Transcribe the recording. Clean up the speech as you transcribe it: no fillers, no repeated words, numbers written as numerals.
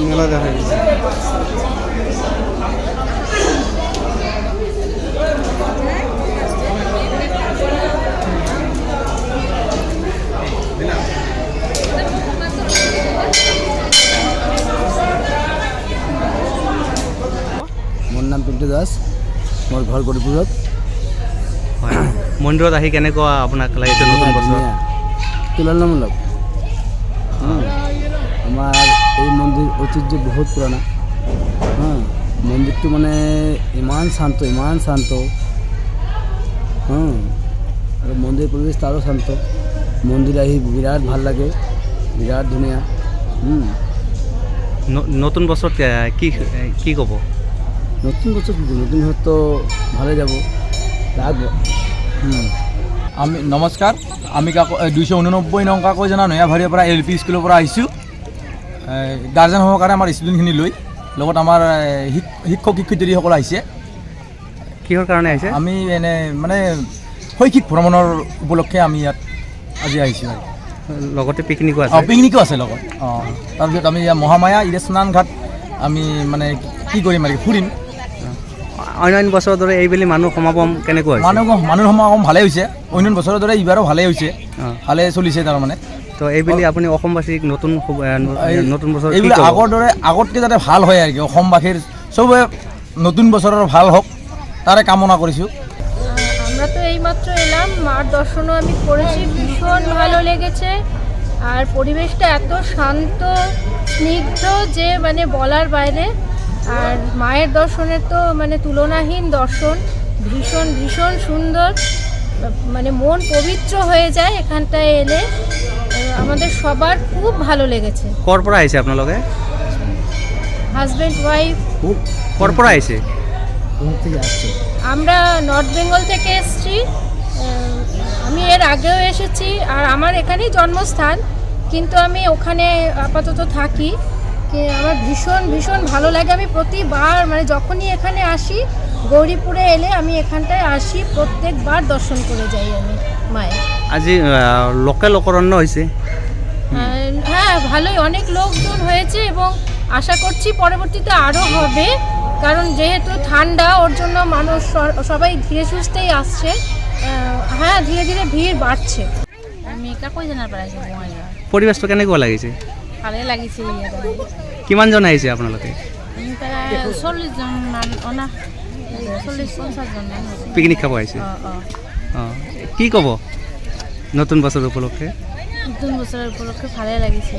মেলা দেখা গেছে। মোৰ নাম পিণ্টু দাস, মোৰ ঘৰ গৌৰীপুৰত। মন্দিৰত আহি কেনেকুৱা আপোনাক লাগিছে নতুন বছৰ? তুলনামূলক। আমাৰ এই মন্দিৰ ঐতিহ্য বহুত পুৰণা। মন্দিৰটো মানে ইমান শান্ত আৰু মন্দিৰ পৰিৱেশটো আৰু শান্ত। মন্দিৰ আহি বিৰাট ভাল লাগে, বিৰাট ধুনীয়া। নতুন বছৰত কি ক'ব? নতুন বছর নতুন হয়তো ভালো যাব লাগবে। আমি নমস্কাৰ, আমি 289 নং কাকৈজনা নয়াভাৰীৰ পৰা LP স্কুলৰ পৰা আহিছোঁ। গাৰ্জেন সহকাৰে আমাৰ ষ্টুডেণ্টখিনি লৈ, লগত আমাৰ শিক্ষক শিক্ষয়িত্ৰীসকল আহিছে। কিহৰ কাৰণে আহিছে? আমি এনে মানে শৈক্ষিক ভ্ৰমণৰ উপলক্ষে আমি ইয়াত আজি আহিছোঁ। লগতে পিকনিকো আছে? পিকনিকো আছে লগত। তাৰপিছত আমি মহামায়া স্নান ঘাট আমি মানে কি কৰিম আৰু ফুৰিম। অন্যান্য বছৰৰ দৰে এইবেলি মানুহ সমাগম কেনেকুৱা হৈছে? মানুহ সমাগম ভালেই হৈছে। অন্য বছৰৰ দৰে এইবাৰো ভালেই হৈছে, ভালে চলিছে তাৰমানে। তো এইবেলি আপুনি অসমবাসীক নতুন বছৰ এইবিলাক আগৰ দৰে আগতকৈ যাতে ভাল হয় আর কি, অসমবাসীর সবে নতুন বছরের ভাল হোক তারে কামনা করেছি। আমরা তো এইমাত্র এলাম, মার দর্শনও আমি করেছি, ভীষণ ভালো লেগেছে। আর পরিবেশটা এত শান্ত স্নিগ্ধ যে মানে বলার বাইরে। আর মায়ের দর্শনের তো মানে তুলনাহীন দর্শন, ভীষণ ভীষণ সুন্দর, মানে মন পবিত্র হয়ে যায় এখানটায় এলে। আমাদের সবার খুব ভালো লেগেছে। ক'ৰ পৰা আহিছে আপোনালোকে? Husband wife. ক'ৰ পৰা আহিছে? আমরা নর্থ বেঙ্গল থেকে এসেছি। আমি এর আগেও এসেছি, আর আমার এখানেই জন্মস্থান, কিন্তু আমি ওখানে আপাতত থাকি। আমার ভীষণ ভীষণ ভালো লাগে। আমি প্রতিবার মানে যখনই এখানে আসি, গৌরীপুরে এলে আমি এখানটায় আসি, প্রত্যেকবার দর্শন করে যাই আমি মায়ের। আজি লোকেল অকরণ্য হয়েছে? হ্যাঁ, ভালোই অনেক লোকজন হয়েছে এবং আশা করছি পরবর্তীতে আরও হবে, কারণ যেহেতু ঠান্ডা ওর জন্য মানুষ সবাই ধীরে সুস্থেই আসছে। হ্যাঁ, ধীরে ধীরে ভিড় বাড়ছে। আমি কাকৈজনাৰ পৰা আহিছোঁ। পৰিৱেশটো কেনেকুৱা লাগিছে? ভালেই লাগিছে। কিমানজন আহিছে আপোনালোকে? আমি প্ৰায় 40জন মান, 40-50জন মান পিকনিক খাব আহিছে? কি ক'ব নতুন বছৰ উপলক্ষে? নতুন বছৰৰ উপলক্ষে ভালেই লাগিছে।